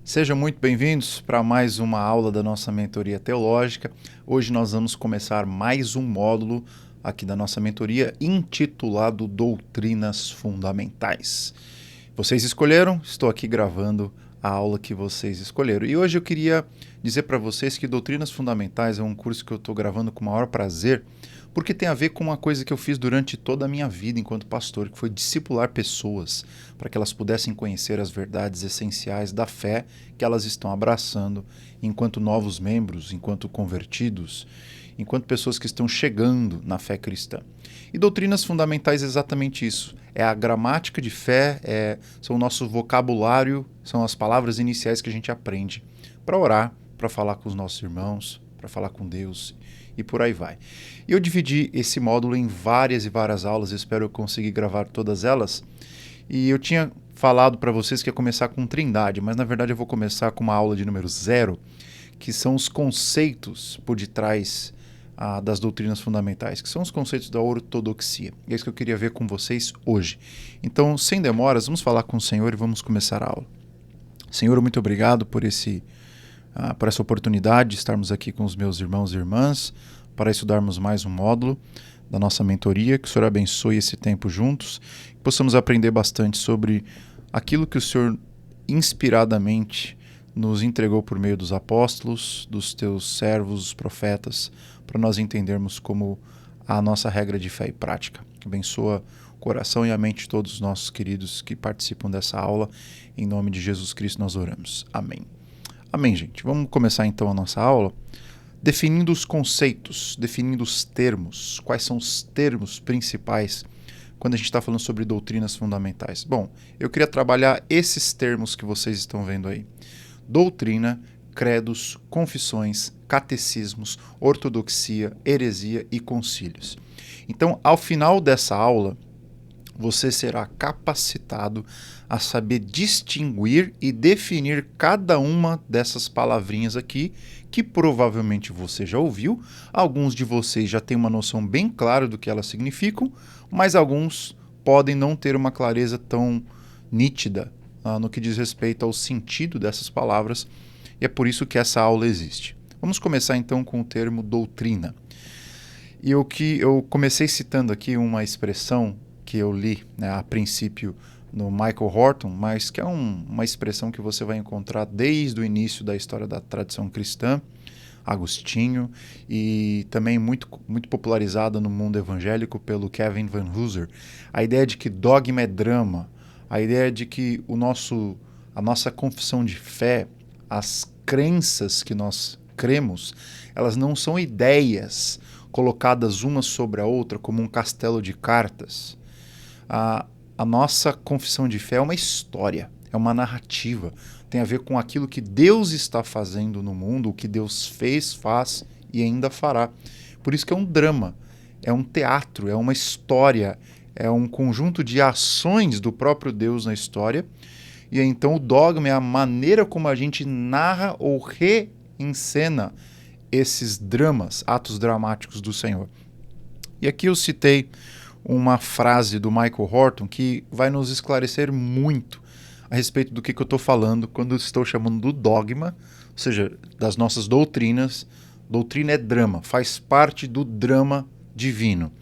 Sejam muito bem-vindos para mais uma aula da nossa mentoria teológica. Hoje nós vamos começar mais um módulo aqui da nossa mentoria intitulado Doutrinas Fundamentais. Vocês escolheram, estou aqui gravando a aula que vocês escolheram. E hoje eu queria dizer para vocês que Doutrinas Fundamentais é um curso que eu estou gravando com o maior prazer, porque tem a ver com uma coisa que eu fiz durante toda a minha vida enquanto pastor, que foi discipular pessoas para que elas pudessem conhecer as verdades essenciais da fé que elas estão abraçando enquanto novos membros, enquanto convertidos, enquanto pessoas que estão chegando na fé cristã. E doutrinas fundamentais é exatamente isso. É a gramática de fé, são o nosso vocabulário, são as palavras iniciais que a gente aprende para orar, para falar com os nossos irmãos, para falar com Deus e por aí vai. E eu dividi esse módulo em várias e várias aulas, espero eu conseguir gravar todas elas. E eu tinha falado para vocês que ia começar com Trindade, mas na verdade eu vou começar com uma aula de número 0, que são os conceitos por detrás das doutrinas fundamentais, que são os conceitos da ortodoxia. E é isso que eu queria ver com vocês hoje. Então, sem demoras, vamos falar com o Senhor e vamos começar a aula. Senhor, muito obrigado por essa oportunidade de estarmos aqui com os meus irmãos e irmãs para estudarmos mais um módulo da nossa mentoria. Que o Senhor abençoe esse tempo juntos, que possamos aprender bastante sobre aquilo que o Senhor inspiradamente nos entregou por meio dos apóstolos, dos teus servos, os profetas, para nós entendermos como a nossa regra de fé e prática. Abençoa o coração e a mente de todos os nossos queridos que participam dessa aula. Em nome de Jesus Cristo nós oramos. Amém. Amém, gente. Vamos começar então a nossa aula definindo os conceitos, definindo os termos. Quais são os termos principais quando a gente está falando sobre doutrinas fundamentais? Bom, eu queria trabalhar esses termos que vocês estão vendo aí. Doutrina, credos, confissões, catecismos, ortodoxia, heresia e concílios. Então, ao final dessa aula, você será capacitado a saber distinguir e definir cada uma dessas palavrinhas aqui, que provavelmente você já ouviu. Alguns de vocês já têm uma noção bem clara do que elas significam, mas alguns podem não ter uma clareza tão nítida no que diz respeito ao sentido dessas palavras, e é por isso que essa aula existe. Vamos começar então com o termo doutrina. E o que eu comecei citando aqui uma expressão que eu li, a princípio no Michael Horton, mas que é uma expressão que você vai encontrar desde o início da história da tradição cristã, Agostinho, e também muito popularizada no mundo evangélico pelo Kevin Van Hooser. A ideia de que dogma é drama, a ideia de que a nossa confissão de fé, as crenças que nós cremos, elas não são ideias colocadas uma sobre a outra como um castelo de cartas. A nossa confissão de fé é uma história, é uma narrativa, tem a ver com aquilo que Deus está fazendo no mundo, o que Deus fez, faz e ainda fará. Por isso que é um drama, é um teatro, é uma história, é um conjunto de ações do próprio Deus na história. E então o dogma é a maneira como a gente narra ou reencena esses dramas, atos dramáticos do Senhor. E aqui eu citei uma frase do Michael Horton que vai nos esclarecer muito a respeito do que eu estou falando quando estou chamando do dogma, ou seja, das nossas doutrinas. Doutrina é drama, faz parte do drama divino.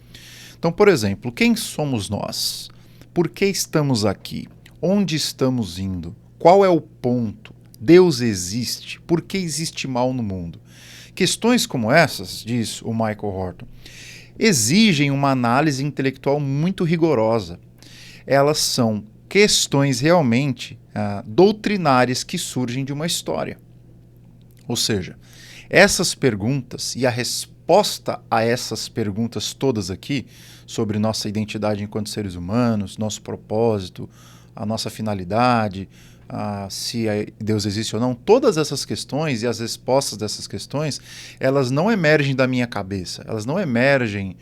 Então, por exemplo, quem somos nós? Por que estamos aqui? Onde estamos indo? Qual é o ponto? Deus existe? Por que existe mal no mundo? Questões como essas, diz o Michael Horton, exigem uma análise intelectual muito rigorosa. Elas são questões realmente doutrinárias que surgem de uma história. Ou seja, essas perguntas e a resposta a essas perguntas todas aqui, sobre nossa identidade enquanto seres humanos, nosso propósito, a nossa finalidade, se Deus existe ou não, todas essas questões e as respostas dessas questões, elas não emergem da minha cabeça, elas não emergem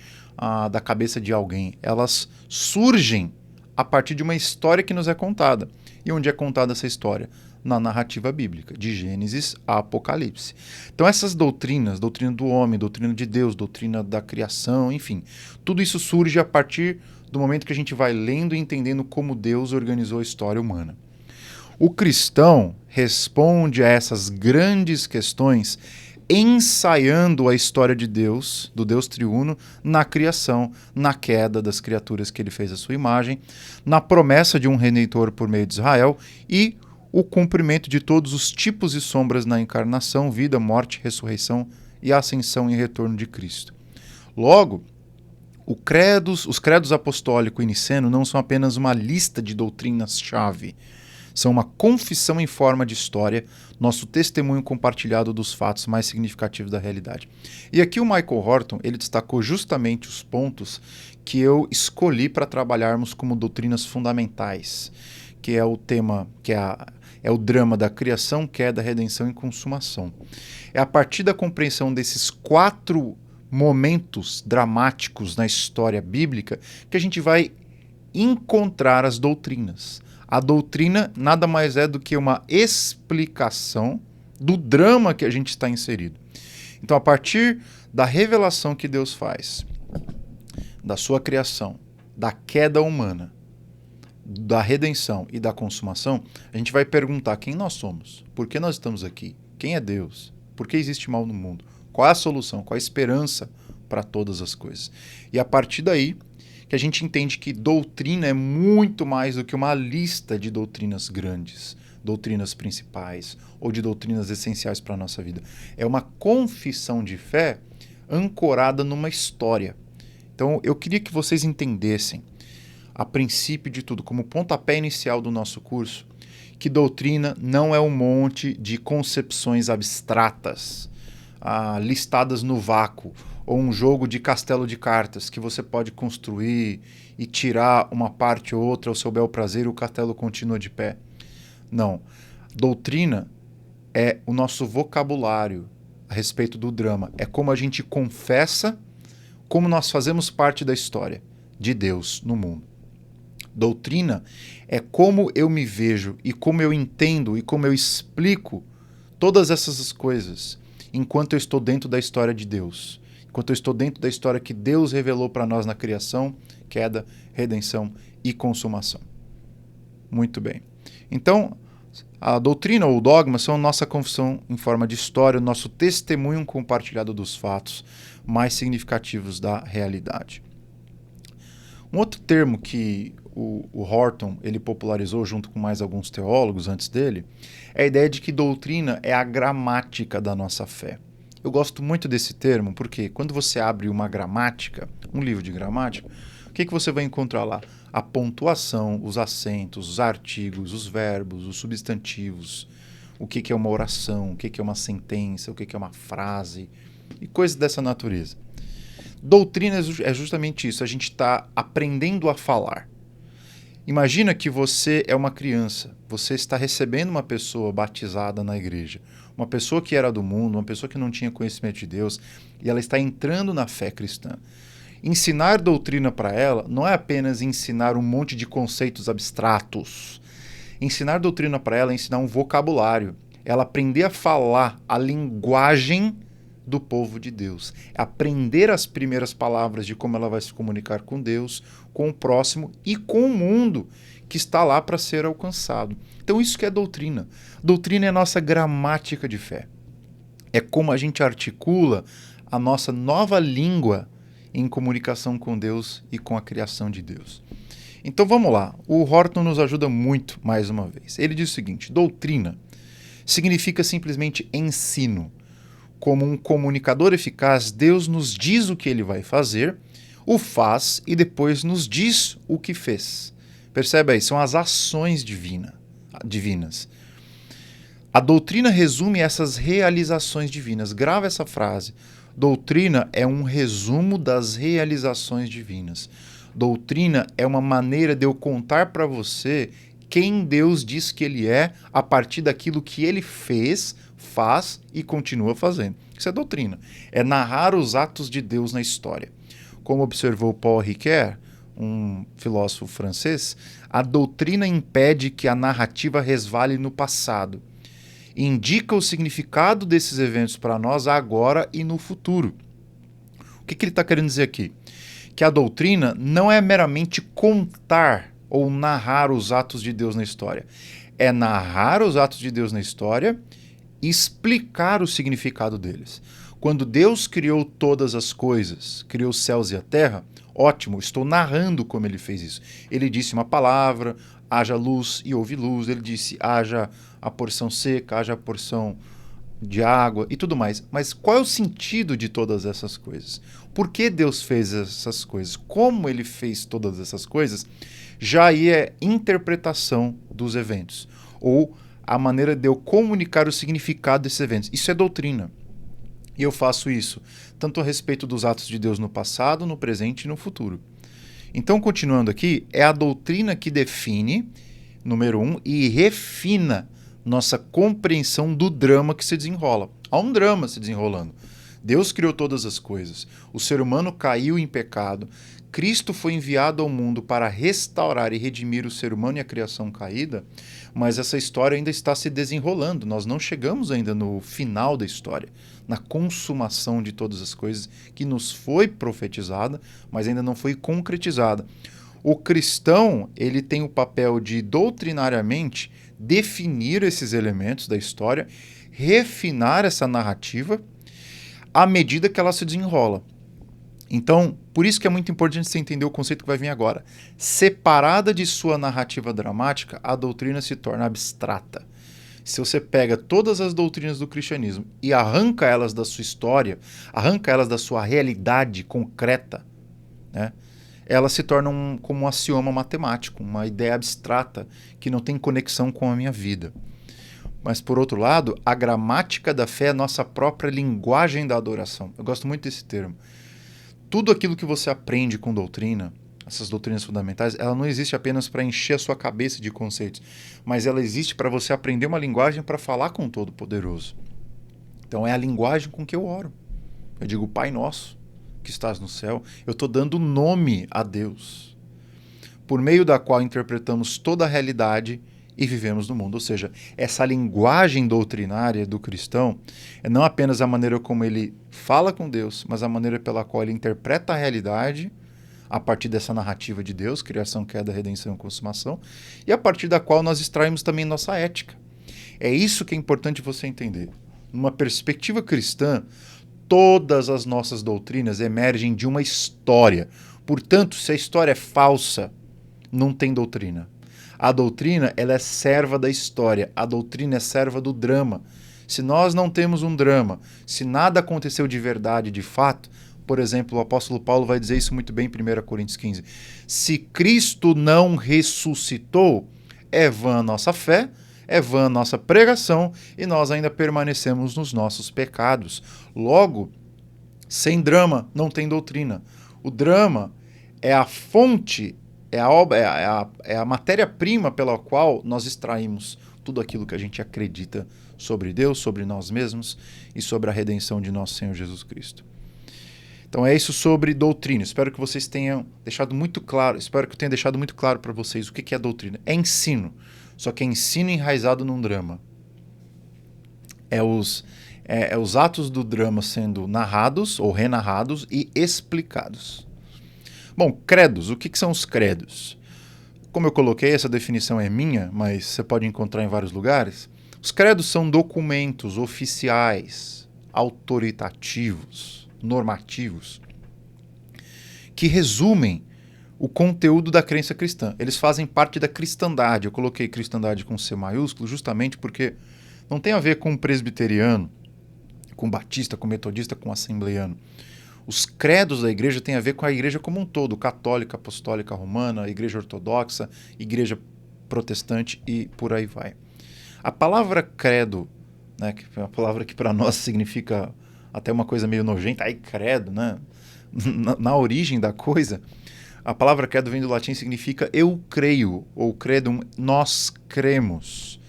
da cabeça de alguém, elas surgem a partir de uma história que nos é contada. E onde é contada essa história? Na narrativa bíblica, de Gênesis a Apocalipse. Então essas doutrinas, doutrina do homem, doutrina de Deus, doutrina da criação, enfim, tudo isso surge a partir do momento que a gente vai lendo e entendendo como Deus organizou a história humana. O cristão responde a essas grandes questões ensaiando a história de Deus, do Deus triuno, na criação, na queda das criaturas que ele fez à sua imagem, na promessa de um redentor por meio de Israel e o cumprimento de todos os tipos e sombras na encarnação, vida, morte, ressurreição e ascensão e retorno de Cristo. Logo, os credos apostólico e niceno não são apenas uma lista de doutrinas-chave, são uma confissão em forma de história, nosso testemunho compartilhado dos fatos mais significativos da realidade. E aqui o Michael Horton, ele destacou justamente os pontos que eu escolhi para trabalharmos como doutrinas fundamentais, que é o tema, é o drama da criação, queda, redenção e consumação. É a partir da compreensão desses 4 momentos dramáticos na história bíblica que a gente vai encontrar as doutrinas. A doutrina nada mais é do que uma explicação do drama que a gente está inserido. Então, a partir da revelação que Deus faz, da sua criação, da queda humana, da redenção e da consumação, a gente vai perguntar quem nós somos, por que nós estamos aqui, quem é Deus, por que existe mal no mundo, qual é a solução, qual é a esperança para todas as coisas. E a partir daí, que a gente entende que doutrina é muito mais do que uma lista de doutrinas grandes, doutrinas principais ou de doutrinas essenciais para a nossa vida. É uma confissão de fé ancorada numa história. Então, eu queria que vocês entendessem, a princípio de tudo, como pontapé inicial do nosso curso, que doutrina não é um monte de concepções abstratas, listadas no vácuo, ou um jogo de castelo de cartas que você pode construir e tirar uma parte ou outra ao seu bel prazer e o castelo continua de pé. Não. Doutrina é o nosso vocabulário a respeito do drama. É como a gente confessa, como nós fazemos parte da história de Deus no mundo. Doutrina é como eu me vejo e como eu entendo e como eu explico todas essas coisas enquanto eu estou dentro da história de Deus. Enquanto eu estou dentro da história que Deus revelou para nós na criação, queda, redenção e consumação. Muito bem. Então, a doutrina ou o dogma são a nossa confissão em forma de história, o nosso testemunho compartilhado dos fatos mais significativos da realidade. Um outro termo que o Horton ele popularizou junto com mais alguns teólogos antes dele é a ideia de que doutrina é a gramática da nossa fé. Eu gosto muito desse termo porque quando você abre uma gramática, um livro de gramática, o que você vai encontrar lá? A pontuação, os acentos, os artigos, os verbos, os substantivos, o que é uma oração, o que é uma sentença, o que é uma frase e coisas dessa natureza. Doutrina é justamente isso, a gente está aprendendo a falar. Imagina que você é uma criança, você está recebendo uma pessoa batizada na igreja, uma pessoa que era do mundo, uma pessoa que não tinha conhecimento de Deus, e ela está entrando na fé cristã. Ensinar doutrina para ela não é apenas ensinar um monte de conceitos abstratos. Ensinar doutrina para ela é ensinar um vocabulário, ela aprender a falar a linguagem do povo de Deus, aprender as primeiras palavras de como ela vai se comunicar com Deus, com o próximo e com o mundo que está lá para ser alcançado. Então isso que é doutrina. Doutrina é a nossa gramática de fé. É como a gente articula a nossa nova língua em comunicação com Deus e com a criação de Deus. Então vamos lá, o Horton nos ajuda muito mais uma vez. Ele diz o seguinte: doutrina significa simplesmente ensino. Como um comunicador eficaz, Deus nos diz o que ele vai fazer, o faz e depois nos diz o que fez. Percebe aí? São as ações divinas. A doutrina resume essas realizações divinas. Grava essa frase. Doutrina é um resumo das realizações divinas. Doutrina é uma maneira de eu contar para você quem Deus diz que ele é a partir daquilo que ele fez, faz e continua fazendo. Isso é doutrina. É narrar os atos de Deus na história. Como observou Paul Ricoeur, um filósofo francês, a doutrina impede que a narrativa resvale no passado. Indica o significado desses eventos para nós agora e no futuro. O que ele está querendo dizer aqui? Que a doutrina não é meramente contar ou narrar os atos de Deus na história. é narrar os atos de Deus na história e explicar o significado deles. Quando Deus criou todas as coisas, criou os céus e a terra, ótimo, estou narrando como ele fez isso. Ele disse uma palavra, haja luz e houve luz. Ele disse, haja a porção seca, haja a porção de água e tudo mais. Mas qual é o sentido de todas essas coisas? Por que Deus fez essas coisas? Como ele fez todas essas coisas? Já aí é interpretação dos eventos, ou a maneira de eu comunicar o significado desses eventos. Isso é doutrina. E eu faço isso tanto a respeito dos atos de Deus no passado, no presente e no futuro. Então, continuando aqui, é a doutrina que define, número 1, e refina nossa compreensão do drama que se desenrola. Há um drama se desenrolando. Deus criou todas as coisas. O ser humano caiu em pecado. Cristo foi enviado ao mundo para restaurar e redimir o ser humano e a criação caída, mas essa história ainda está se desenrolando. Nós não chegamos ainda no final da história, na consumação de todas as coisas que nos foi profetizada, mas ainda não foi concretizada. O cristão, ele tem o papel de doutrinariamente definir esses elementos da história, refinar essa narrativa à medida que ela se desenrola. Então, por isso que é muito importante você entender o conceito que vai vir agora. Separada de sua narrativa dramática, a doutrina se torna abstrata. Se você pega todas as doutrinas do cristianismo e arranca elas da sua história, arranca elas da sua realidade concreta, né, elas se tornam como um axioma matemático, uma ideia abstrata que não tem conexão com a minha vida. Mas, por outro lado, a gramática da fé é a nossa própria linguagem da adoração. Eu gosto muito desse termo. Tudo aquilo que você aprende com doutrina, essas doutrinas fundamentais, ela não existe apenas para encher a sua cabeça de conceitos, mas ela existe para você aprender uma linguagem para falar com o Todo-Poderoso. Então é a linguagem com que eu oro. Eu digo, Pai Nosso, que estás no céu, eu estou dando nome a Deus, por meio da qual interpretamos toda a realidade e vivemos no mundo. Ou seja, essa linguagem doutrinária do cristão é não apenas a maneira como ele fala com Deus, mas a maneira pela qual ele interpreta a realidade a partir dessa narrativa de Deus, criação, queda, redenção e consumação, e a partir da qual nós extraímos também nossa ética. É isso que é importante você entender. Numa perspectiva cristã, todas as nossas doutrinas emergem de uma história. Portanto, se a história é falsa, não tem doutrina. A doutrina, ela é serva da história. A doutrina é serva do drama. Se nós não temos um drama, se nada aconteceu de verdade, de fato, por exemplo, o apóstolo Paulo vai dizer isso muito bem em 1 Coríntios 15. Se Cristo não ressuscitou, é vã a nossa fé, é vã a nossa pregação e nós ainda permanecemos nos nossos pecados. Logo, sem drama não tem doutrina. O drama é a fonte, é a matéria-prima pela qual nós extraímos tudo aquilo que a gente acredita sobre Deus, sobre nós mesmos e sobre a redenção de nosso Senhor Jesus Cristo. Então é isso sobre doutrina. Espero que vocês tenham deixado muito claro, espero que eu tenha deixado muito claro para vocês o que é doutrina. É ensino, só que é ensino enraizado num drama. É os atos do drama sendo narrados ou renarrados e explicados. Bom, credos. O que são os credos? Como eu coloquei, essa definição é minha, mas você pode encontrar em vários lugares. Os credos são documentos oficiais, autoritativos, normativos, que resumem o conteúdo da crença cristã. Eles fazem parte da cristandade. Eu coloquei cristandade com C maiúsculo justamente porque não tem a ver com presbiteriano, com batista, com metodista, com assembleiano. Os credos da igreja têm a ver com a igreja como um todo, católica, apostólica, romana, igreja ortodoxa, igreja protestante e por aí vai. A palavra credo, né, que é uma palavra que para nós significa até uma coisa meio nojenta, ai credo, né? Na origem da coisa, a palavra credo vem do latim e significa eu creio, ou credum, nós cremos.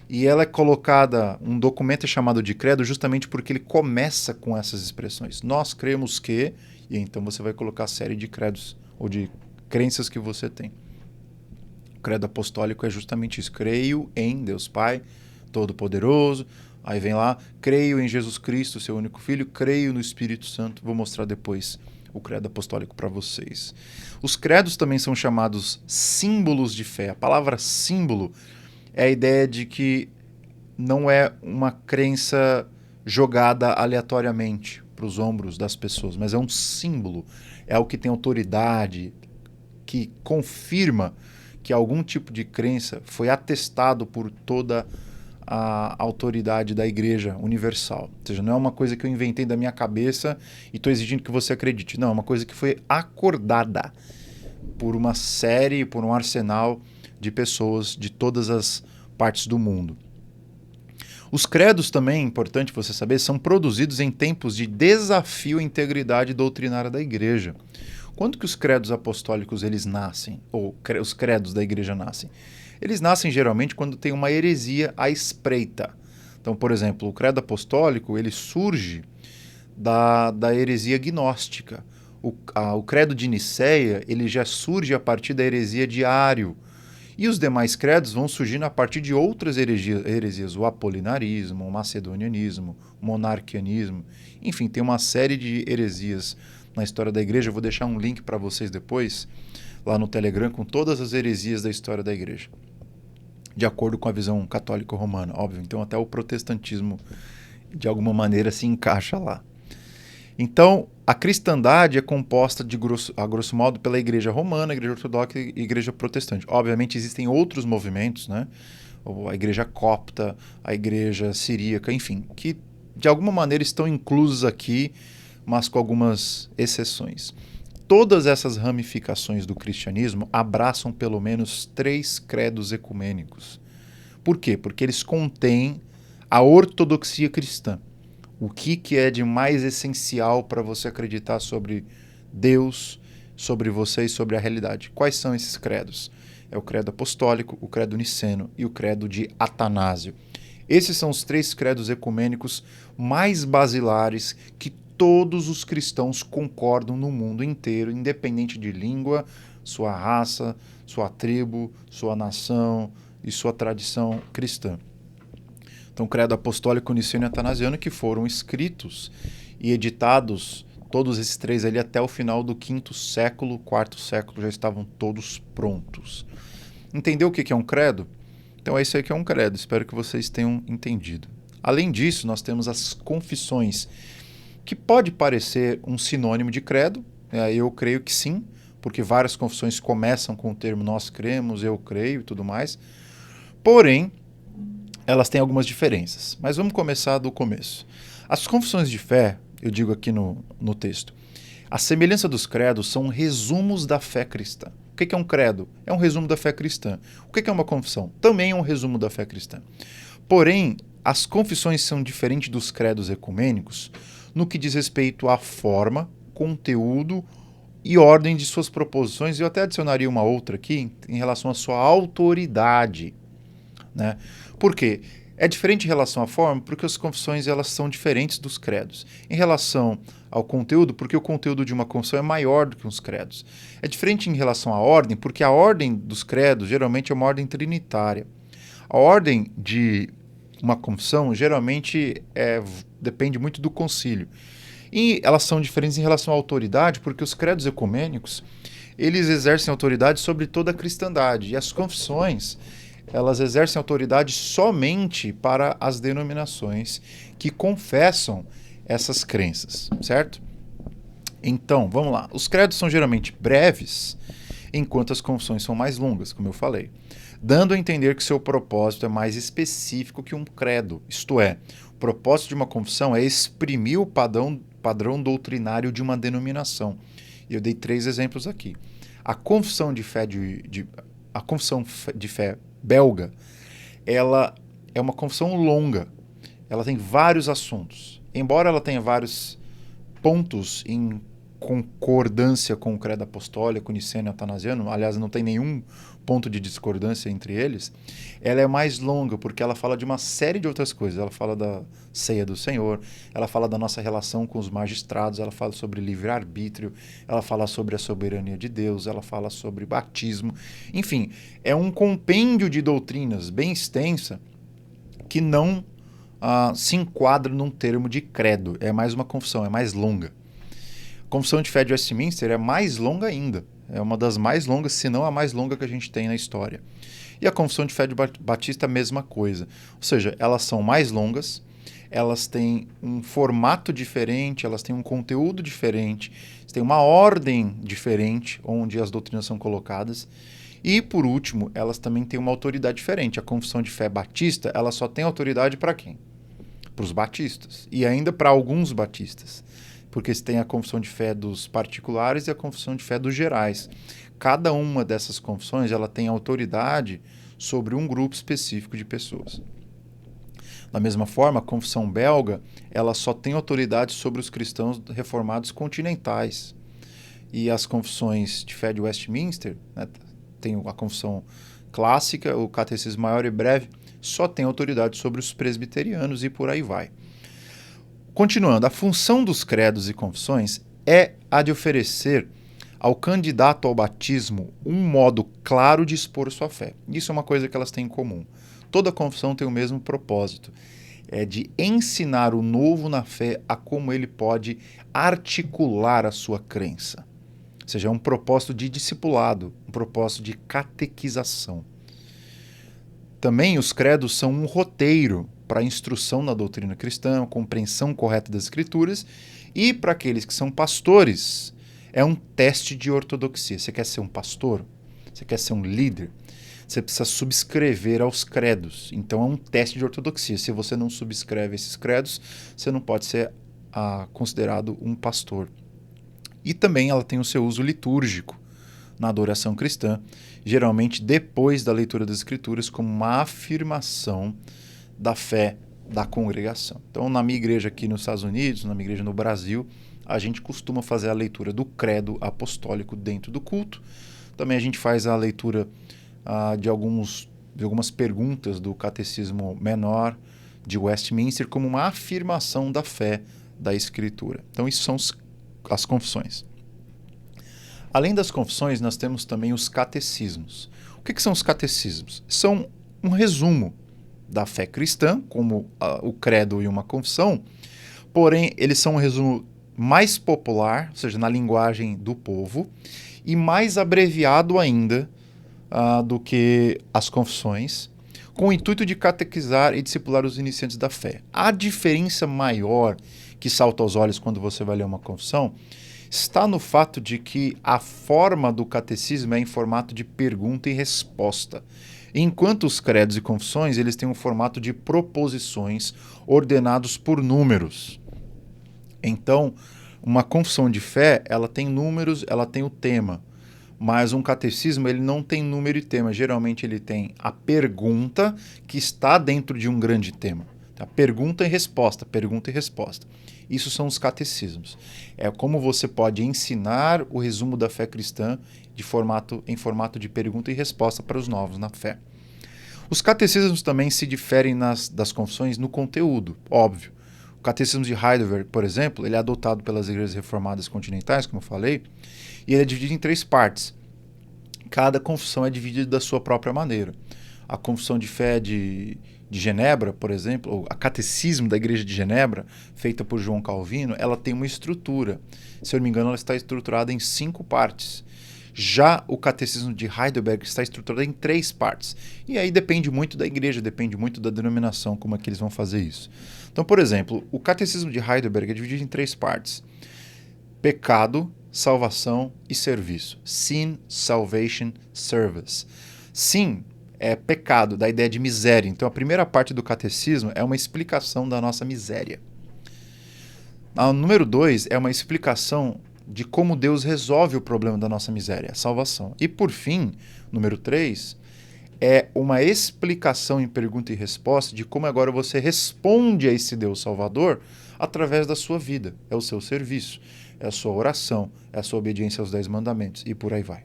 E ela é colocada, um documento é chamado de credo justamente porque ele começa com essas expressões. Nós cremos que, e então você vai colocar a série de credos, ou de crenças que você tem. O credo apostólico é justamente isso, creio em Deus Pai, Todo-Poderoso. Aí vem lá, creio em Jesus Cristo, seu único Filho, creio no Espírito Santo. Vou mostrar depois o credo apostólico para vocês. Os credos também são chamados símbolos de fé. A palavra símbolo é a ideia de que não é uma crença jogada aleatoriamente para os ombros das pessoas, mas é um símbolo, é algo que tem autoridade, que confirma que algum tipo de crença foi atestado por toda a autoridade da Igreja Universal. Ou seja, não é uma coisa que eu inventei da minha cabeça e estou exigindo que você acredite. Não, é uma coisa que foi acordada por uma série, por um arsenal de pessoas de todas as partes do mundo. Os credos também, é importante você saber, são produzidos em tempos de desafio à integridade doutrinária da Igreja. Quando que os credos apostólicos eles nascem, ou os credos da Igreja nascem? Eles nascem geralmente quando tem uma heresia à espreita. Então, por exemplo, o credo apostólico ele surge da heresia gnóstica. O credo de Nicéia ele já surge a partir da heresia de Ário. E os demais credos vão surgindo a partir de outras heresias, o apolinarismo, o macedonianismo, o monarquianismo. Enfim, tem uma série de heresias na história da igreja. Eu vou deixar um link para vocês depois, lá no Telegram, com todas as heresias da história da igreja, de acordo com a visão católica romana, óbvio. Então até o protestantismo, de alguma maneira, se encaixa lá. Então, a cristandade é composta, a grosso modo, pela Igreja Romana, a Igreja Ortodoxa e a Igreja Protestante. Obviamente, existem outros movimentos, né? A Igreja Copta, a Igreja Siríaca, enfim, que de alguma maneira estão inclusos aqui, mas com algumas exceções. Todas essas ramificações do cristianismo abraçam pelo menos 3 credos ecumênicos. Por quê? Porque eles contêm a ortodoxia cristã. O que é de mais essencial para você acreditar sobre Deus, sobre você e sobre a realidade? Quais são esses credos? É o credo apostólico, o credo niceno e o credo de Atanásio. Esses são os 3 credos ecumênicos mais basilares que todos os cristãos concordam no mundo inteiro, independente de língua, sua raça, sua tribo, sua nação e sua tradição cristã. Então, o credo apostólico, niceno e atanasiano, que foram escritos e editados, todos esses 3 ali, até o final do 5º século, 4º século, já estavam todos prontos. Entendeu o que é um credo? Então, é isso aí que é um credo. Espero que vocês tenham entendido. Além disso, nós temos as confissões, que pode parecer um sinônimo de credo. Eu creio que sim, porque várias confissões começam com o termo nós cremos, eu creio e tudo mais. Porém, elas têm algumas diferenças, mas vamos começar do começo. As confissões de fé, eu digo aqui no texto, a semelhança dos credos são resumos da fé cristã. O que é um credo? É um resumo da fé cristã. O que é uma confissão? Também é um resumo da fé cristã. Porém, as confissões são diferentes dos credos ecumênicos no que diz respeito à forma, conteúdo e ordem de suas proposições. Eu até adicionaria uma outra aqui em relação à sua autoridade, né? Por quê? É diferente em relação à forma, porque as confissões elas são diferentes dos credos. Em relação ao conteúdo, porque o conteúdo de uma confissão é maior do que os credos. É diferente em relação à ordem, porque a ordem dos credos geralmente é uma ordem trinitária. A ordem de uma confissão geralmente depende muito do concílio. E elas são diferentes em relação à autoridade, porque os credos ecumênicos eles exercem autoridade sobre toda a cristandade. E as confissões elas exercem autoridade somente para as denominações que confessam essas crenças, certo? Então, vamos lá. Os credos são geralmente breves, enquanto as confissões são mais longas, como eu falei, dando a entender que seu propósito é mais específico que um credo. Isto é, o propósito de uma confissão é exprimir o padrão doutrinário de uma denominação. E eu dei 3 exemplos aqui. A confissão de fé a confissão de fé belga, ela é uma confissão longa. Ela tem vários assuntos. Embora ela tenha vários pontos em concordância com o credo apostólico, niceno e atanasiano, aliás, não tem nenhum ponto de discordância entre eles, ela é mais longa porque ela fala de uma série de outras coisas. Ela fala da ceia do Senhor, ela fala da nossa relação com os magistrados, ela fala sobre livre-arbítrio, ela fala sobre a soberania de Deus, ela fala sobre batismo. Enfim, é um compêndio de doutrinas bem extensa que não se enquadra num termo de credo. É mais uma confissão, é mais longa. A confissão de fé de Westminster é mais longa ainda. É uma das mais longas, se não a mais longa que a gente tem na história. E a confissão de fé de batista, a mesma coisa. Ou seja, elas são mais longas, elas têm um formato diferente, elas têm um conteúdo diferente, têm uma ordem diferente onde as doutrinas são colocadas. E, por último, elas também têm uma autoridade diferente. A confissão de fé batista, ela só tem autoridade para quem? Para os batistas. E ainda para alguns batistas. Porque você tem a confissão de fé dos particulares e a confissão de fé dos gerais. Cada uma dessas confissões, ela tem autoridade sobre um grupo específico de pessoas. Da mesma forma, a confissão belga, ela só tem autoridade sobre os cristãos reformados continentais. E as confissões de fé de Westminster, né, tem a confissão clássica, o catecismo maior e breve, só tem autoridade sobre os presbiterianos e por aí vai. Continuando, a função dos credos e confissões é a de oferecer ao candidato ao batismo um modo claro de expor sua fé. Isso é uma coisa que elas têm em comum. Toda confissão tem o mesmo propósito, é de ensinar o novo na fé a como ele pode articular a sua crença. Ou seja, é um propósito de discipulado, um propósito de catequização. Também os credos são um roteiro para a instrução na doutrina cristã, a compreensão correta das escrituras, e para aqueles que são pastores, é um teste de ortodoxia. Você quer ser um pastor? Você quer ser um líder? Você precisa subscrever aos credos. Então é um teste de ortodoxia. Se você não subscreve esses credos, você não pode ser considerado um pastor. E também ela tem o seu uso litúrgico na adoração cristã, geralmente depois da leitura das Escrituras, como uma afirmação da fé da congregação. Então, na minha igreja aqui nos Estados Unidos, na minha igreja no Brasil, a gente costuma fazer a leitura do credo apostólico dentro do culto. Também a gente faz a leitura de algumas perguntas do Catecismo Menor de Westminster como uma afirmação da fé da Escritura. Então, isso são as confissões. Além das confissões, nós temos também os catecismos. O que são os catecismos? São um resumo da fé cristã, como o credo e uma confissão, porém, eles são um resumo mais popular, ou seja, na linguagem do povo, e mais abreviado ainda do que as confissões, com o intuito de catequizar e discipular os iniciantes da fé. A diferença maior que salta aos olhos quando você vai ler uma confissão está no fato de que a forma do catecismo é em formato de pergunta e resposta, enquanto os credos e confissões eles têm um formato de proposições ordenados por números. Então, uma confissão de fé, ela tem números, ela tem o tema, mas um catecismo ele não tem número e tema. Geralmente ele tem a pergunta que está dentro de um grande tema. Tá? Pergunta e resposta, pergunta e resposta. Isso são os catecismos. É como você pode ensinar o resumo da fé cristã em formato de pergunta e resposta para os novos na fé. Os catecismos também se diferem das confissões no conteúdo, óbvio. O Catecismo de Heidelberg, por exemplo, ele é adotado pelas igrejas reformadas continentais, como eu falei, e ele é dividido em 3 partes. Cada confissão é dividida da sua própria maneira. A confissão de fé de Genebra, por exemplo, ou a Catecismo da Igreja de Genebra, feita por João Calvino, ela tem uma estrutura. Se eu não me engano, ela está estruturada em 5 partes. Já o Catecismo de Heidelberg está estruturado em 3 partes. E aí depende muito da igreja, depende muito da denominação, como é que eles vão fazer isso. Então, por exemplo, o Catecismo de Heidelberg é dividido em 3 partes. Pecado, salvação e serviço. Sin, salvation, service. Sin é pecado, da ideia de miséria. Então, a primeira parte do catecismo é uma explicação da nossa miséria. O número 2 é uma explicação de como Deus resolve o problema da nossa miséria, a salvação. E, por fim, número 3 é uma explicação em pergunta e resposta de como agora você responde a esse Deus Salvador através da sua vida. É o seu serviço, é a sua oração, é a sua obediência aos 10 mandamentos e por aí vai.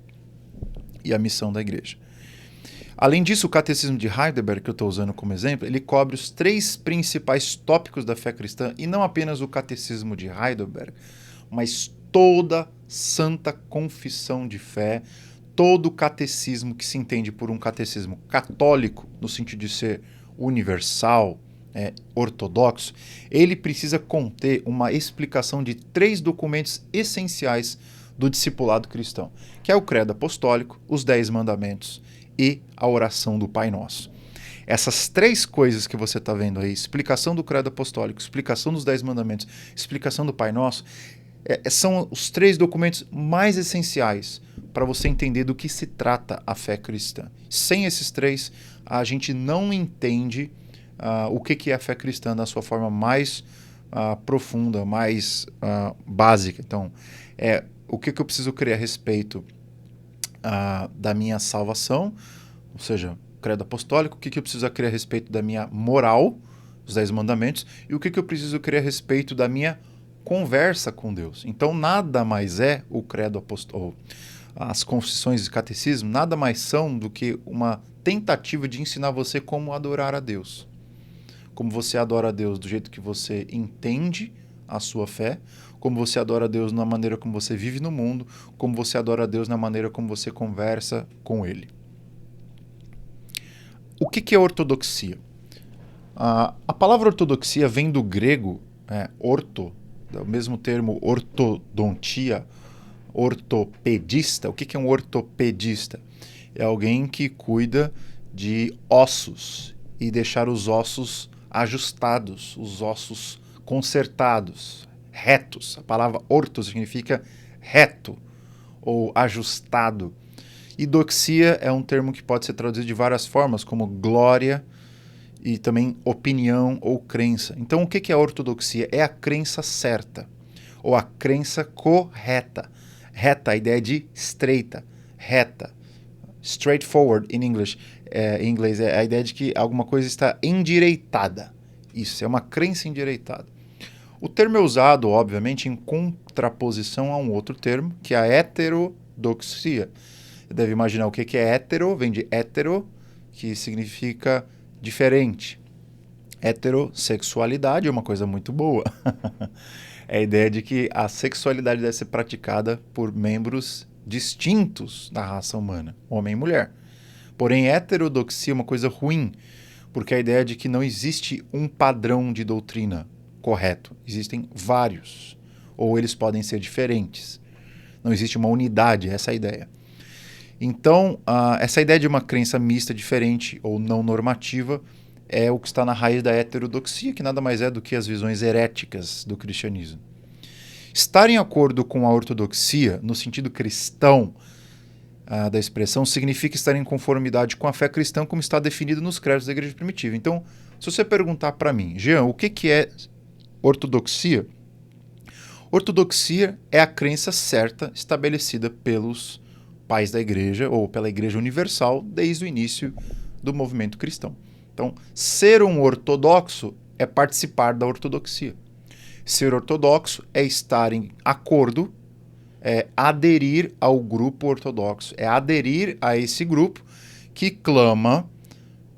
E a missão da igreja. Além disso, o Catecismo de Heidelberg, que eu estou usando como exemplo, ele cobre os 3 principais tópicos da fé cristã, e não apenas o Catecismo de Heidelberg, mas toda santa confissão de fé, todo o catecismo que se entende por um catecismo católico, no sentido de ser universal, ortodoxo, ele precisa conter uma explicação de 3 documentos essenciais do discipulado cristão, que é o credo apostólico, os 10 mandamentos e a oração do Pai Nosso. Essas três coisas que você está vendo aí, explicação do Credo Apostólico, explicação dos 10 Mandamentos, explicação do Pai Nosso, são os três documentos mais essenciais para você entender do que se trata a fé cristã. Sem esses três, a gente não entende o que é a fé cristã da sua forma mais profunda, mais básica. Então, o que eu preciso crer a respeito da minha salvação, ou seja, o credo apostólico, o que eu preciso crer a respeito da minha moral, os 10 mandamentos, e o que eu preciso crer a respeito da minha conversa com Deus. Então, nada mais é o credo apostólico, as confissões e catecismo, nada mais são do que uma tentativa de ensinar você como adorar a Deus. Como você adora a Deus do jeito que você entende a sua fé, como você adora a Deus na maneira como você vive no mundo, como você adora a Deus na maneira como você conversa com Ele. O que é ortodoxia? A palavra ortodoxia vem do grego orto, do mesmo termo ortodontia, ortopedista. O que é um ortopedista? É alguém que cuida de ossos e deixar os ossos ajustados, os ossos consertados, retos. A palavra orto significa reto ou ajustado. E doxia é um termo que pode ser traduzido de várias formas, como glória e também opinião ou crença. Então, o que é a ortodoxia? É a crença certa, ou a crença correta. Reta, a ideia de estreita, reta. Straightforward em inglês é a ideia de que alguma coisa está endireitada. Isso, é uma crença endireitada. O termo é usado, obviamente, em contraposição a um outro termo, que é a heterodoxia. Você deve imaginar o que é hétero, vem de hétero, que significa diferente. Heterossexualidade é uma coisa muito boa. É a ideia de que a sexualidade deve ser praticada por membros distintos da raça humana, homem e mulher. Porém, heterodoxia é uma coisa ruim, porque a ideia de que não existe um padrão de doutrina correto. Existem vários, ou eles podem ser diferentes. Não existe uma unidade, essa é a ideia. Então, essa ideia de uma crença mista, diferente ou não normativa é o que está na raiz da heterodoxia, que nada mais é do que as visões heréticas do cristianismo. Estar em acordo com a ortodoxia, no sentido cristão da expressão, significa estar em conformidade com a fé cristã como está definido nos credos da igreja primitiva. Então, se você perguntar para mim, Jean, o que é ortodoxia? Ortodoxia é a crença certa estabelecida pelos pais da igreja ou pela igreja universal desde o início do movimento cristão. Então, ser um ortodoxo é participar da ortodoxia. Ser ortodoxo é estar em acordo, é aderir ao grupo ortodoxo, é aderir a esse grupo que clama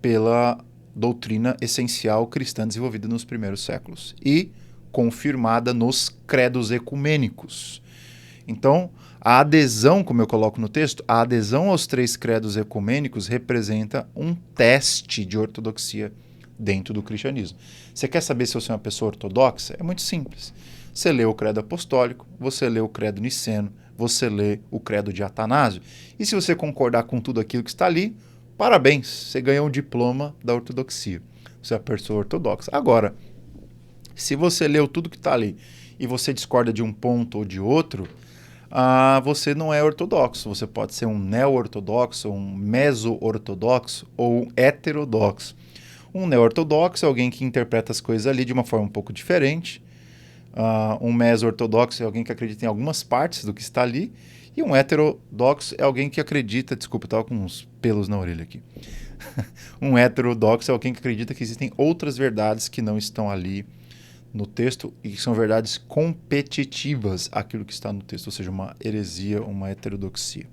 pela doutrina essencial cristã desenvolvida nos primeiros séculos e confirmada nos credos ecumênicos. Então, a adesão, como eu coloco no texto, a adesão aos 3 credos ecumênicos representa um teste de ortodoxia dentro do cristianismo. Você quer saber se você é uma pessoa ortodoxa? É muito simples. Você lê o credo apostólico, você lê o credo niceno, você lê o credo de Atanásio, e se você concordar com tudo aquilo que está ali, parabéns, você ganhou um diploma da ortodoxia. Você é uma pessoa ortodoxa. Agora, se você leu tudo que está ali e você discorda de um ponto ou de outro, você não é ortodoxo. Você pode ser um neo-ortodoxo, um meso-ortodoxo ou um heterodoxo. Um neo-ortodoxo é alguém que interpreta as coisas ali de uma forma um pouco diferente. Um meso-ortodoxo é alguém que acredita em algumas partes do que está ali. E um heterodoxo é alguém que acredita... Desculpa, eu estava com uns pelos na orelha aqui. Um heterodoxo é alguém que acredita que existem outras verdades que não estão ali no texto e que são verdades competitivas àquilo que está no texto, ou seja, uma heresia, uma heterodoxia.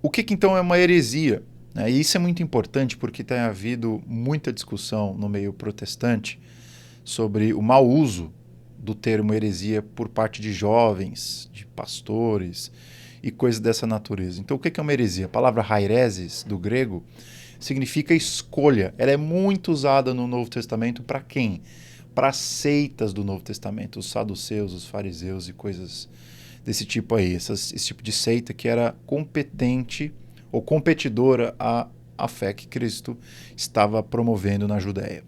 O que então é uma heresia? E isso é muito importante porque tem havido muita discussão no meio protestante sobre o mau uso do termo heresia por parte de jovens, de pastores e coisas dessa natureza. Então, o que é uma heresia? A palavra haireses, do grego, significa escolha. Ela é muito usada no Novo Testamento para quem? Para seitas do Novo Testamento, os saduceus, os fariseus e coisas desse tipo aí, esse tipo de seita que era competente ou competidora à fé que Cristo estava promovendo na Judéia.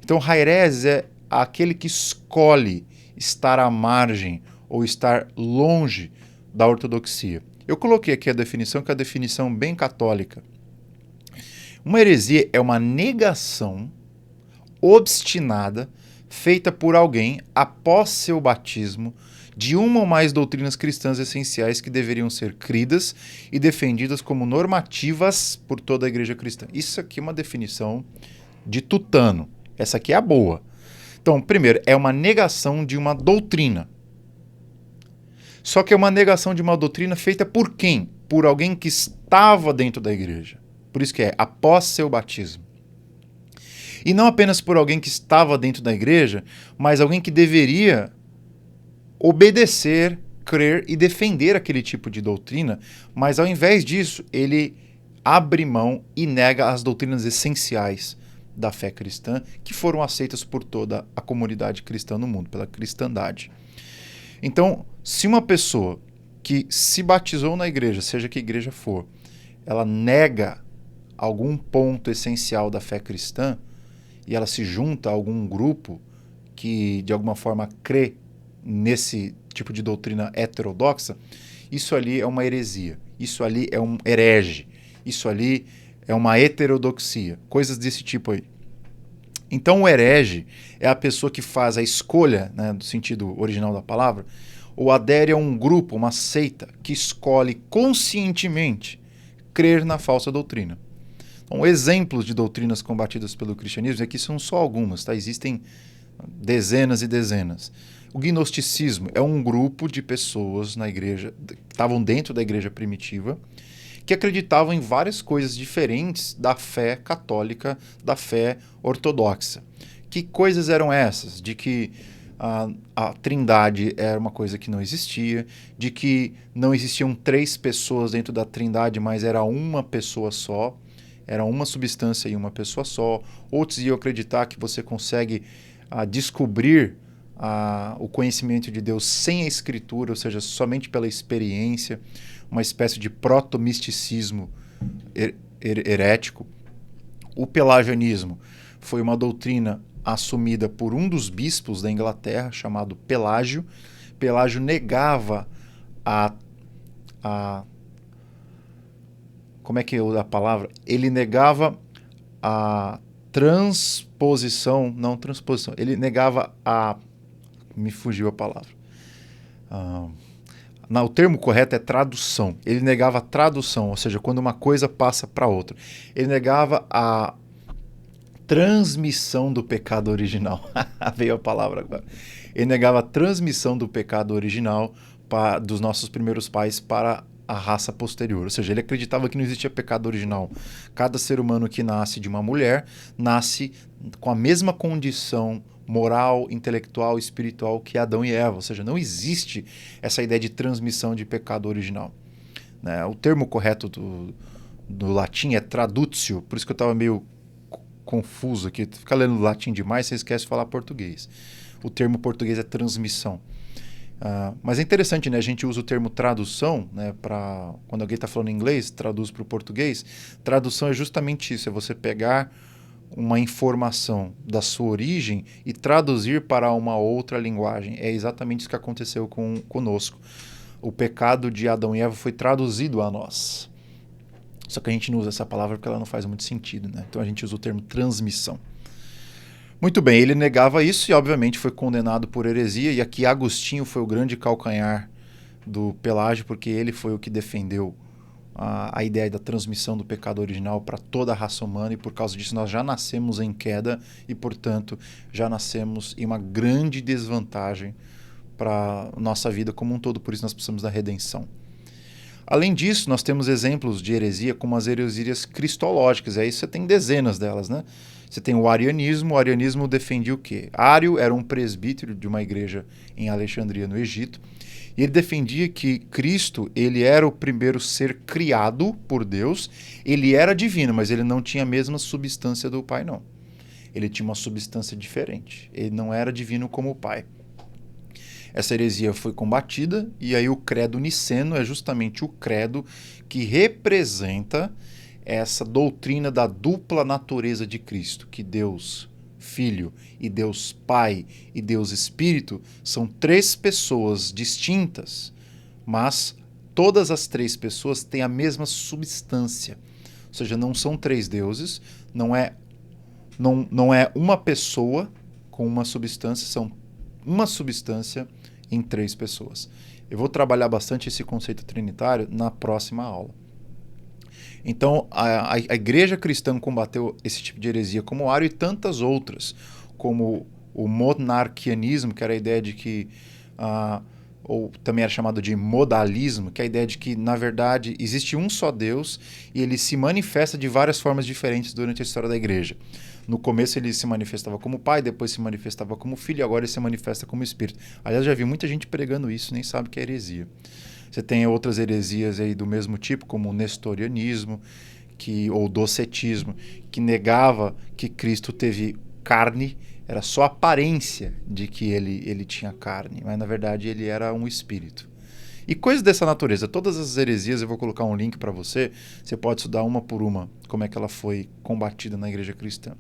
Então, Hairés é aquele que escolhe estar à margem ou estar longe da ortodoxia. Eu coloquei aqui a definição, que é a definição bem católica. Uma heresia é uma negação obstinada feita por alguém após seu batismo de uma ou mais doutrinas cristãs essenciais que deveriam ser cridas e defendidas como normativas por toda a igreja cristã. Isso aqui é uma definição de Tutano. Essa aqui é a boa. Então, primeiro, é uma negação de uma doutrina. Só que é uma negação de uma doutrina feita por quem? Por alguém que estava dentro da igreja. Por isso que é após seu batismo. E não apenas por alguém que estava dentro da igreja, mas alguém que deveria obedecer, crer e defender aquele tipo de doutrina, mas ao invés disso, ele abre mão e nega as doutrinas essenciais da fé cristã, que foram aceitas por toda a comunidade cristã no mundo, pela cristandade. Então, se uma pessoa que se batizou na igreja, seja que igreja for, ela nega algum ponto essencial da fé cristã, e ela se junta a algum grupo que de alguma forma crê nesse tipo de doutrina heterodoxa, isso ali é uma heresia, isso ali é um herege, isso ali é uma heterodoxia, coisas desse tipo aí. Então o herege é a pessoa que faz a escolha, né, do sentido original da palavra, ou adere a um grupo, uma seita, que escolhe conscientemente crer na falsa doutrina. Então, exemplos de doutrinas combatidas pelo cristianismo, aqui são só algumas, tá? Existem dezenas e dezenas. O gnosticismo é um grupo de pessoas na igreja, que estavam dentro da igreja primitiva, que acreditavam em várias coisas diferentes da fé católica, da fé ortodoxa. Que coisas eram essas? De que a trindade era uma coisa que não existia, de que não existiam 3 pessoas dentro da trindade, mas era uma pessoa só, era uma substância e uma pessoa só. Outros iam acreditar que você consegue descobrir o conhecimento de Deus sem a escritura, ou seja, somente pela experiência, uma espécie de proto-misticismo herético. O pelagianismo foi uma doutrina assumida por um dos bispos da Inglaterra, chamado Pelágio. Pelágio negava como é que é a palavra? Ele negava a ele negava me fugiu a palavra. O termo correto é tradução. Ele negava a tradução, ou seja, quando uma coisa passa para outra. Ele negava a transmissão do pecado original. Veio a palavra agora. Ele negava a transmissão do pecado original dos nossos primeiros pais para a raça posterior. Ou seja, ele acreditava que não existia pecado original. Cada ser humano que nasce de uma mulher nasce com a mesma condição moral, intelectual, espiritual que Adão e Eva. Ou seja, não existe essa ideia de transmissão de pecado original. Né? O termo correto do latim é tradutio, por isso que eu estava meio confuso aqui. Fica lendo latim demais, você esquece de falar português. O termo português é transmissão. Mas é interessante, né? A gente usa o termo tradução, né? Quando alguém está falando inglês, traduz para o português. Tradução é justamente isso, é você pegar uma informação da sua origem e traduzir para uma outra linguagem. É exatamente isso que aconteceu conosco. O pecado de Adão e Eva foi traduzido a nós. Só que a gente não usa essa palavra porque ela não faz muito sentido, né? Então a gente usa o termo transmissão. Muito bem, ele negava isso e obviamente foi condenado por heresia, e aqui Agostinho foi o grande calcanhar do Pelágio, porque ele foi o que defendeu a ideia da transmissão do pecado original para toda a raça humana, e por causa disso nós já nascemos em queda e, portanto, já nascemos em uma grande desvantagem para a nossa vida como um todo, por isso nós precisamos da redenção. Além disso, nós temos exemplos de heresia como as heresias cristológicas, aí você tem dezenas delas, né? Você tem o arianismo defendia o quê? Ário era um presbítero de uma igreja em Alexandria, no Egito, e ele defendia que Cristo, ele era o primeiro ser criado por Deus, ele era divino, mas ele não tinha a mesma substância do Pai, não. Ele tinha uma substância diferente, ele não era divino como o Pai. Essa heresia foi combatida, e aí o credo niceno é justamente o credo que representa essa doutrina da dupla natureza de Cristo, que Deus Filho e Deus Pai e Deus Espírito são três pessoas distintas, mas todas as três pessoas têm a mesma substância. Ou seja, não são três deuses, não é uma pessoa com uma substância, são uma substância em três pessoas. Eu vou trabalhar bastante esse conceito trinitário na próxima aula. Então, a igreja cristã combateu esse tipo de heresia como Ário e tantas outras, como o monarquianismo, que era a ideia de que, ou também era chamado de modalismo, que é a ideia de que, na verdade, existe um só Deus e ele se manifesta de várias formas diferentes durante a história da igreja. No começo ele se manifestava como pai, depois se manifestava como filho, e agora ele se manifesta como espírito. Aliás, já vi muita gente pregando isso, nem sabe que é heresia. Você tem outras heresias aí do mesmo tipo, como o nestorianismo, ou docetismo, que negava que Cristo teve carne, era só aparência de que ele tinha carne, mas na verdade ele era um espírito. E coisas dessa natureza, todas as heresias, eu vou colocar um link para você pode estudar uma por uma, como é que ela foi combatida na igreja cristã.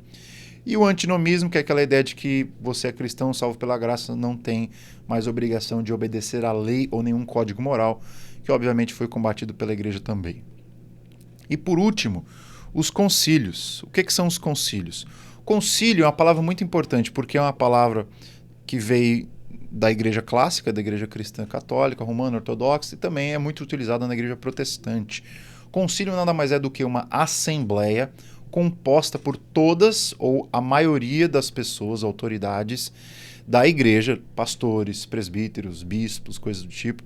E o antinomismo, que é aquela ideia de que você é cristão, salvo pela graça, não tem mais obrigação de obedecer à lei ou nenhum código moral, que obviamente foi combatido pela igreja também. E por último, os concílios. O que são os concílios? Concílio é uma palavra muito importante, porque é uma palavra que veio da igreja clássica, da igreja cristã católica, romana, ortodoxa, e também é muito utilizada na igreja protestante. Concílio nada mais é do que uma assembleia composta por todas ou a maioria das pessoas, autoridades da igreja, pastores, presbíteros, bispos, coisas do tipo,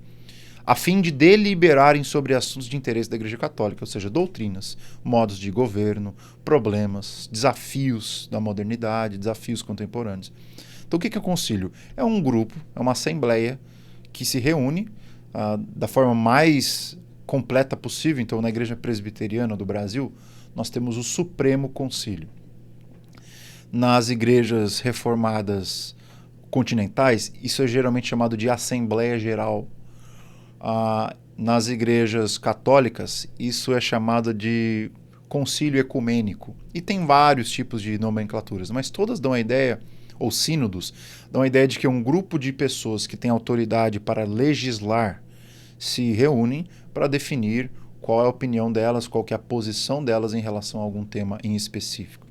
a fim de deliberarem sobre assuntos de interesse da igreja católica, ou seja, doutrinas, modos de governo, problemas, desafios da modernidade, desafios contemporâneos. Então o que é o concílio? É um grupo, é uma assembleia que se reúne da forma mais completa possível. Então na igreja presbiteriana do Brasil, nós temos o Supremo Concílio. Nas igrejas reformadas continentais, isso é geralmente chamado de Assembleia Geral. Nas igrejas católicas, isso é chamado de Concílio Ecumênico. E tem vários tipos de nomenclaturas, mas todas dão a ideia, ou sínodos, dão a ideia de que um grupo de pessoas que tem autoridade para legislar se reúnem para definir qual é a opinião delas, qual que é a posição delas em relação a algum tema em específico.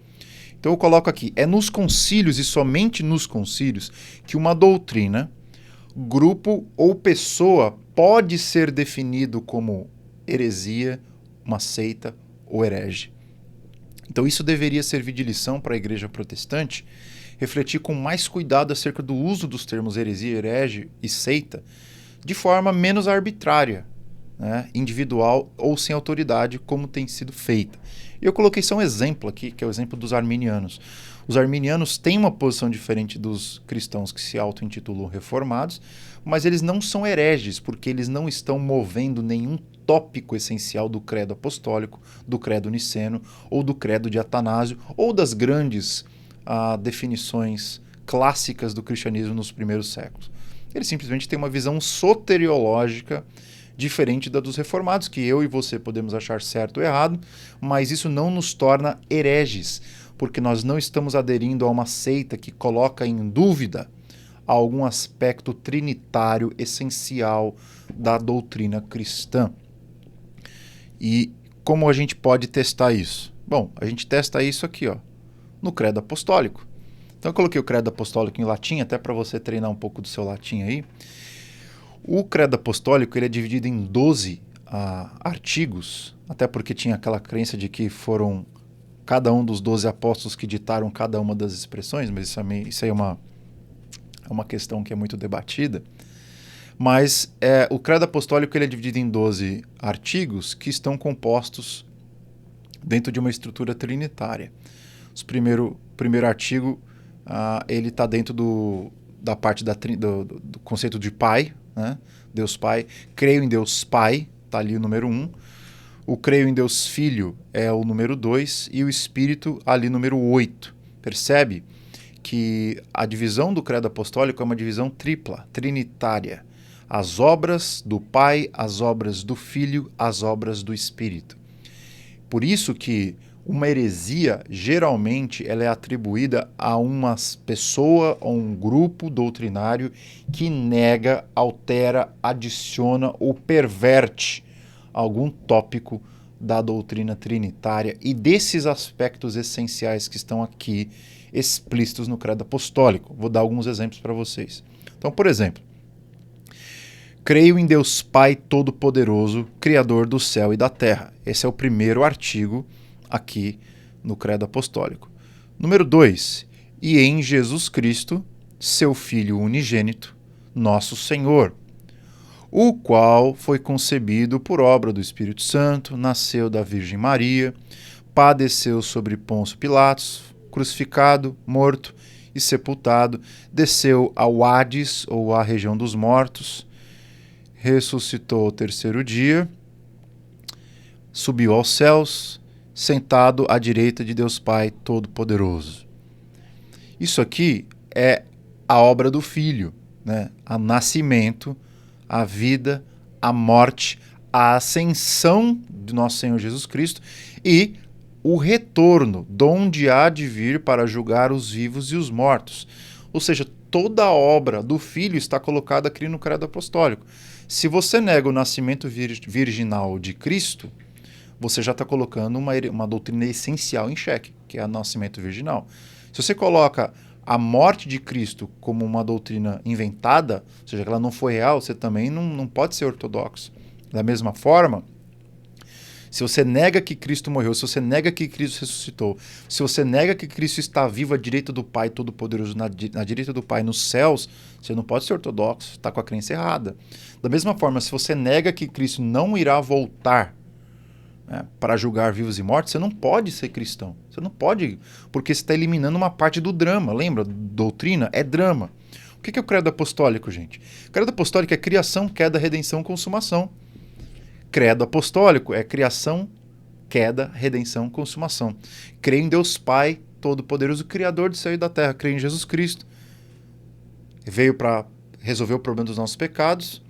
Então eu coloco aqui, é nos concílios e somente nos concílios que uma doutrina, grupo ou pessoa pode ser definido como heresia, uma seita ou herege. Então isso deveria servir de lição para a igreja protestante, refletir com mais cuidado acerca do uso dos termos heresia, herege e seita, de forma menos arbitrária, né, individual ou sem autoridade, como tem sido feita. E eu coloquei só um exemplo aqui, que é o exemplo dos arminianos. Os arminianos têm uma posição diferente dos cristãos que se auto-intitulam reformados, mas eles não são hereges, porque eles não estão movendo nenhum tópico essencial do credo apostólico, do credo niceno, ou do credo de Atanásio, ou das grandes definições clássicas do cristianismo nos primeiros séculos. Eles simplesmente têm uma visão soteriológica diferente da dos reformados, que eu e você podemos achar certo ou errado, mas isso não nos torna hereges, porque nós não estamos aderindo a uma seita que coloca em dúvida algum aspecto trinitário essencial da doutrina cristã. E como a gente pode testar isso? Bom, a gente testa isso aqui, no credo apostólico. Então eu coloquei o credo apostólico em latim, até para você treinar um pouco do seu latim aí. O credo apostólico ele é dividido em 12 artigos, até porque tinha aquela crença de que foram cada um dos 12 apóstolos que ditaram cada uma das expressões, mas isso aí é uma questão que é muito debatida. Mas o credo apostólico ele é dividido em 12 artigos que estão compostos dentro de uma estrutura trinitária. O primeiro artigo ele está dentro da parte do conceito de Pai, né? Deus Pai. Creio em Deus Pai, está ali o número 1. O creio em Deus Filho é o número 2 e o Espírito ali número 8. Percebe que a divisão do credo apostólico é uma divisão tripla, trinitária. As obras do Pai, as obras do Filho, as obras do Espírito. Por isso que uma heresia, geralmente, ela é atribuída a uma pessoa ou um grupo doutrinário que nega, altera, adiciona ou perverte algum tópico da doutrina trinitária e desses aspectos essenciais que estão aqui explícitos no credo apostólico. Vou dar alguns exemplos para vocês. Então, por exemplo, creio em Deus Pai Todo-Poderoso, Criador do céu e da terra. Esse é o primeiro artigo aqui no credo apostólico. Número 2, e em Jesus Cristo, seu Filho unigênito, nosso Senhor, o qual foi concebido por obra do Espírito Santo, nasceu da Virgem Maria, padeceu sobre Pôncio Pilatos, crucificado, morto e sepultado, desceu ao Hades, ou à região dos mortos, ressuscitou ao terceiro dia, subiu aos céus, sentado à direita de Deus Pai Todo-Poderoso. Isso aqui é a obra do Filho, né? O nascimento, a vida, a morte, a ascensão de nosso Senhor Jesus Cristo e o retorno, donde há de vir para julgar os vivos e os mortos. Ou seja, toda a obra do Filho está colocada aqui no credo apostólico. Se você nega o nascimento virginal de Cristo, você já está colocando uma doutrina essencial em xeque, que é o nascimento virginal. Se você coloca a morte de Cristo como uma doutrina inventada, ou seja, que ela não foi real, você também não pode ser ortodoxo. Da mesma forma, se você nega que Cristo morreu, se você nega que Cristo ressuscitou, se você nega que Cristo está vivo à direita do Pai Todo-Poderoso, na direita do Pai nos céus, você não pode ser ortodoxo, está com a crença errada. Da mesma forma, se você nega que Cristo não irá voltar, né, para julgar vivos e mortos, você não pode ser cristão. Você não pode, porque você está eliminando uma parte do drama. Lembra? Doutrina é drama. O que é o credo apostólico, gente? O credo apostólico é criação, queda, redenção, consumação. Credo apostólico é criação, queda, redenção, consumação. Creio em Deus Pai Todo-Poderoso, Criador do céu e da terra. Creio em Jesus Cristo. Veio para resolver o problema dos nossos pecados.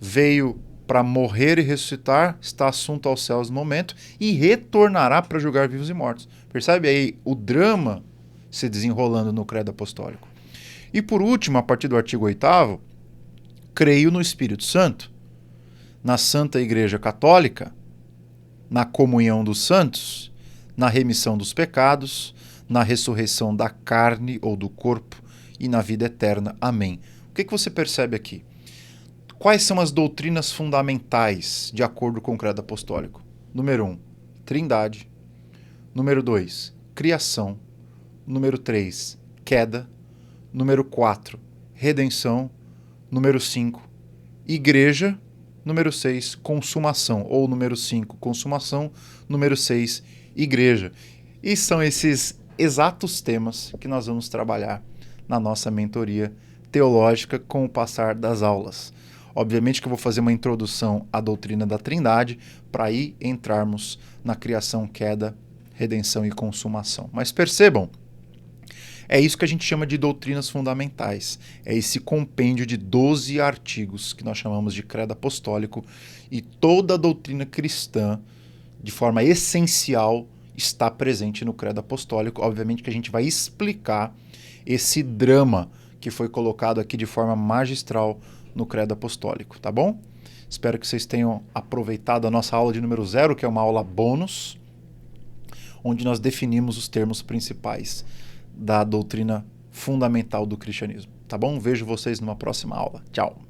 Veio para morrer e ressuscitar, está assunto aos céus no momento e retornará para julgar vivos e mortos. Percebe aí o drama se desenrolando no credo apostólico. E por último, a partir do artigo 8º, creio no Espírito Santo, na Santa Igreja Católica, na comunhão dos santos, na remissão dos pecados, na ressurreição da carne ou do corpo e na vida eterna. Amém. O que você percebe aqui? Quais são as doutrinas fundamentais de acordo com o credo apostólico? Número 1, Trindade. Número 2, criação. Número 3, queda. Número 4, redenção. Número 5, igreja. Número 6, consumação. Ou número 5, consumação. Número 6, igreja. E são esses exatos temas que nós vamos trabalhar na nossa mentoria teológica com o passar das aulas. Obviamente que eu vou fazer uma introdução à doutrina da Trindade para aí entrarmos na criação, queda, redenção e consumação. Mas percebam, é isso que a gente chama de doutrinas fundamentais. É esse compêndio de 12 artigos que nós chamamos de credo apostólico e toda a doutrina cristã, de forma essencial, está presente no credo apostólico. Obviamente que a gente vai explicar esse drama que foi colocado aqui de forma magistral no credo apostólico, tá bom? Espero que vocês tenham aproveitado a nossa aula de número 0, que é uma aula bônus, onde nós definimos os termos principais da doutrina fundamental do cristianismo, tá bom? Vejo vocês numa próxima aula. Tchau!